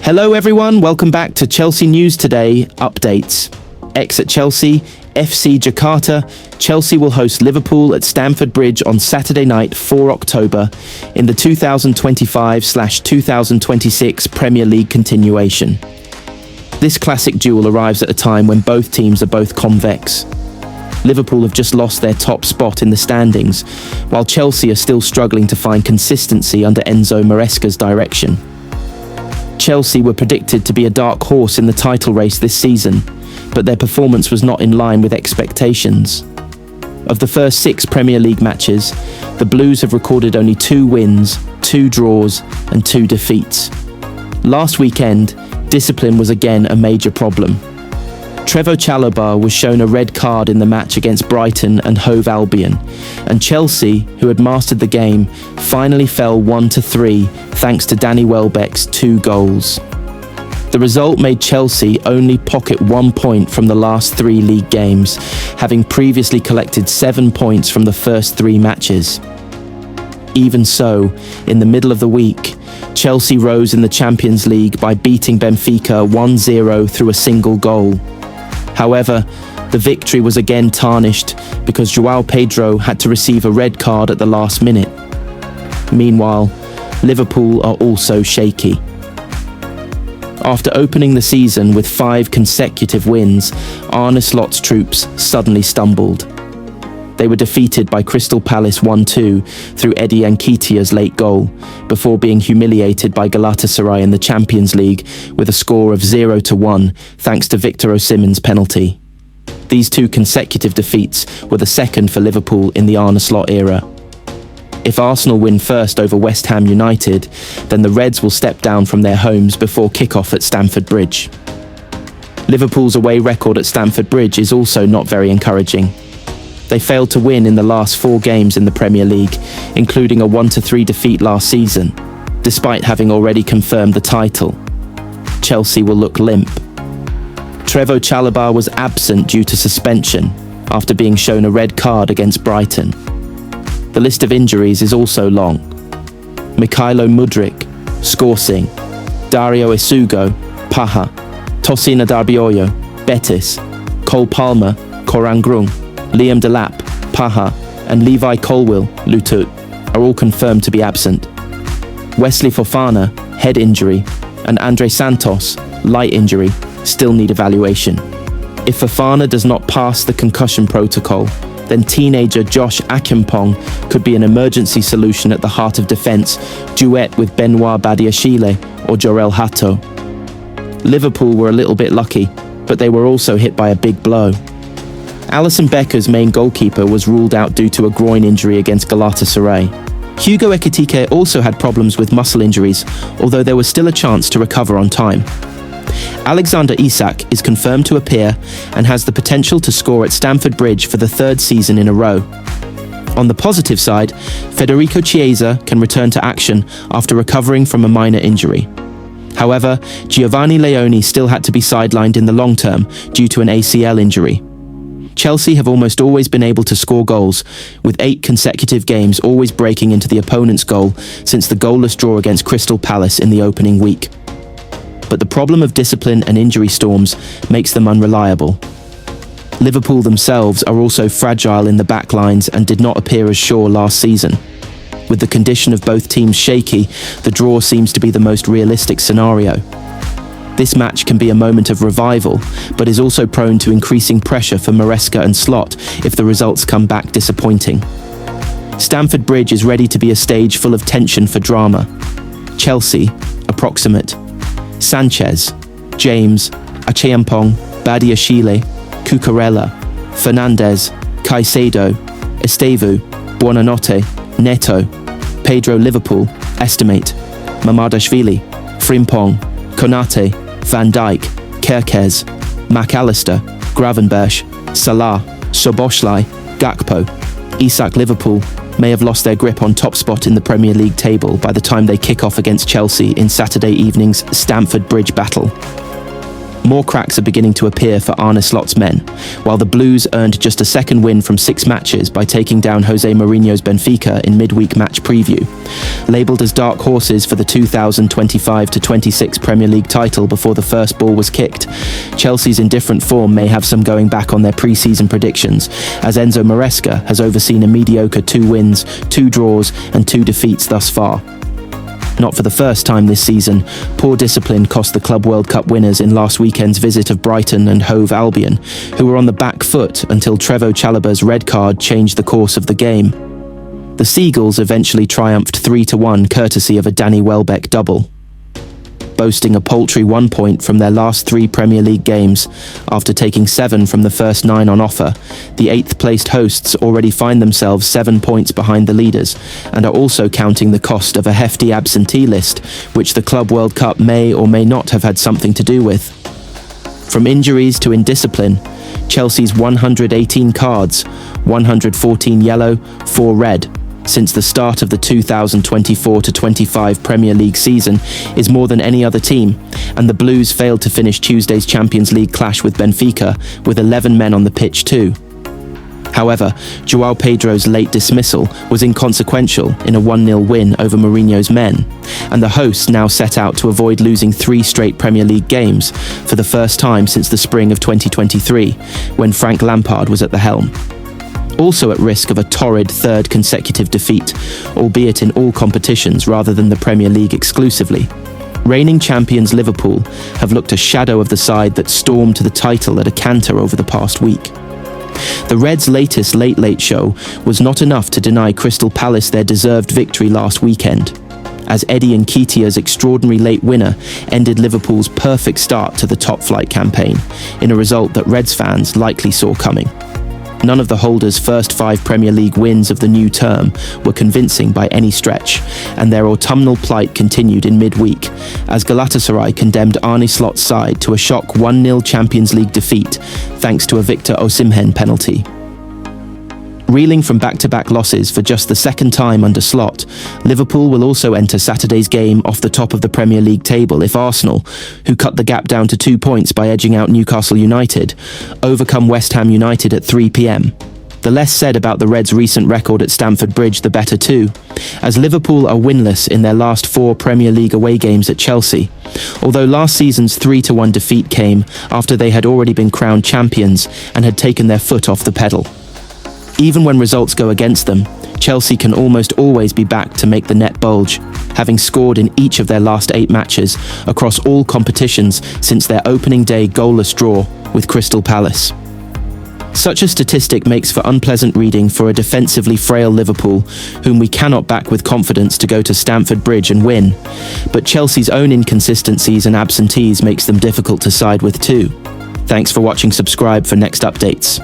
Hello everyone, welcome back to Chelsea News Today Updates. X at Chelsea, FC Jakarta. Chelsea will host Liverpool at Stamford Bridge on Saturday night, 4 October, in the 2025/2026 Premier League continuation. This classic duel arrives at a time when both teams are both convex. Liverpool have just lost their top spot in the standings, while Chelsea are still struggling to find consistency under Enzo Maresca's direction. Chelsea were predicted to be a dark horse in the title race this season, but their performance was not in line with expectations. Of the first 6 Premier League matches, the Blues have recorded only 2 wins, 2 draws and 2 defeats. Last weekend, discipline was again a major problem. Trevoh Chalobah was shown a red card in the match against Brighton and Hove Albion, and Chelsea, who had mastered the game, finally fell 1-3 thanks to Danny Welbeck's 2 goals. The result made Chelsea only pocket 1 point from the last 3 league games, having previously collected 7 points from the first 3 matches. Even so, in the middle of the week, Chelsea rose in the Champions League by beating Benfica 1-0 through a single goal. However, the victory was again tarnished because João Pedro had to receive a red card at the last minute. Meanwhile, Liverpool are also shaky. After opening the season with 5 consecutive wins, Arne Slot's troops suddenly stumbled. They were defeated by Crystal Palace 1-2 through Eddie Nketiah's late goal, before being humiliated by Galatasaray in the Champions League with a score of 0-1 thanks to Victor Osimhen's penalty. These 2 consecutive defeats were the second for Liverpool in the Arne Slot era. If Arsenal win first over West Ham United, then the Reds will step down from their homes before kick-off at Stamford Bridge. Liverpool's away record at Stamford Bridge is also not very encouraging. They failed to win in the last 4 games in the Premier League, including a 1-3 defeat last season, despite having already confirmed the title. Chelsea will look limp. Trevoh Chalobah was absent due to suspension after being shown a red card against Brighton. The list of injuries is also long. Mykhailo Mudryk, Scorsing, Dario Isugo, Paha, Tosin Adarabioyo, Betis, Cole Palmer, Korangrung, Liam Delap, Paha, and Levi Colwill, Lutut, are all confirmed to be absent. Wesley Fofana, head injury, and Andre Santos, light injury, still need evaluation. If Fofana does not pass the concussion protocol, then teenager Josh Akimpong could be an emergency solution at the heart of defence, duet with Benoit Badiashile or Jorel Hato. Liverpool were a little bit lucky, but they were also hit by a big blow. Alisson Becker's main goalkeeper was ruled out due to a groin injury against Galatasaray. Hugo Ekitike also had problems with muscle injuries, although there was still a chance to recover on time. Alexander Isak is confirmed to appear and has the potential to score at Stamford Bridge for the 3rd season in a row. On the positive side, Federico Chiesa can return to action after recovering from a minor injury. However, Giovanni Leoni still had to be sidelined in the long term due to an ACL injury. Chelsea have almost always been able to score goals, with 8 consecutive games always breaking into the opponent's goal since the goalless draw against Crystal Palace in the opening week. But the problem of discipline and injury storms makes them unreliable. Liverpool themselves are also fragile in the back lines and did not appear as sure last season. With the condition of both teams shaky, the draw seems to be the most realistic scenario. This match can be a moment of revival, but is also prone to increasing pressure for Maresca and Slot if the results come back disappointing. Stamford Bridge is ready to be a stage full of tension for drama. Chelsea, approximate. Sanchez, James, Acheampong, Badiashile, Cucurella, Fernandez, Caicedo, Estevu, Buonanotte, Neto, Pedro Liverpool, Estimate, Mamadashvili, Frimpong, Konate, Van Dijk, Kerkez, McAllister, Gravenberch, Salah, Szoboszlai, Gakpo, Isak. Liverpool may have lost their grip on top spot in the Premier League table by the time they kick off against Chelsea in Saturday evening's Stamford Bridge battle. more cracks are beginning to appear for Arne Slot's men, while the Blues earned just a second win from 6 matches by taking down Jose Mourinho's Benfica in midweek match preview. Labelled as dark horses for the 2025-26 Premier League title before the first ball was kicked, Chelsea's indifferent form may have some going back on their pre-season predictions, as Enzo Maresca has overseen a mediocre 2 wins, 2 draws and 2 defeats thus far. Not for the first time this season, poor discipline cost the Club World Cup winners in last weekend's visit of Brighton and Hove Albion, who were on the back foot until Trevoh Chalobah's red card changed the course of the game. The Seagulls eventually triumphed 3-1 courtesy of a Danny Welbeck double. Boasting a paltry 1 point from their last 3 Premier League games, after taking 7 from the first 9 on offer, the 8th-placed hosts already find themselves 7 points behind the leaders, and are also counting the cost of a hefty absentee list, which the Club World Cup may or may not have had something to do with. From injuries to indiscipline, Chelsea's 118 cards, 114 yellow, 4 red, since the start of the 2024-25 Premier League season is more than any other team, and the Blues failed to finish Tuesday's Champions League clash with Benfica with 11 men on the pitch too. However, João Pedro's late dismissal was inconsequential in a 1-0 win over Mourinho's men, and the hosts now set out to avoid losing 3 straight Premier League games for the first time since the spring of 2023, when Frank Lampard was at the helm. Also at risk of a torrid 3rd consecutive defeat, albeit in all competitions rather than the Premier League exclusively. Reigning champions Liverpool have looked a shadow of the side that stormed to the title at a canter over the past week. The Reds' latest late show was not enough to deny Crystal Palace their deserved victory last weekend, as Eddie Nketiah's extraordinary late winner ended Liverpool's perfect start to the top-flight campaign, in a result that Reds fans likely saw coming. None of the holders' first 5 Premier League wins of the new term were convincing by any stretch, and their autumnal plight continued in midweek, as Galatasaray condemned Arne Slot's side to a shock 1-0 Champions League defeat, thanks to a Victor Osimhen penalty. Reeling from back-to-back losses for just the 2nd time under Slot, Liverpool will also enter Saturday's game off the top of the Premier League table if Arsenal, who cut the gap down to 2 points by edging out Newcastle United, overcome West Ham United at 3 p.m. The less said about the Reds' recent record at Stamford Bridge, the better too, as Liverpool are winless in their last 4 Premier League away games at Chelsea, although last season's 3-1 defeat came after they had already been crowned champions and had taken their foot off the pedal. Even when results go against them, Chelsea can almost always be back to make the net bulge, having scored in each of their last 8 matches across all competitions since their opening day goalless draw with Crystal Palace. Such a statistic makes for unpleasant reading for a defensively frail Liverpool, whom we cannot back with confidence to go to Stamford Bridge and win, but Chelsea's own inconsistencies and absentees makes them difficult to side with too. Thanks for watching. Subscribe for next updates.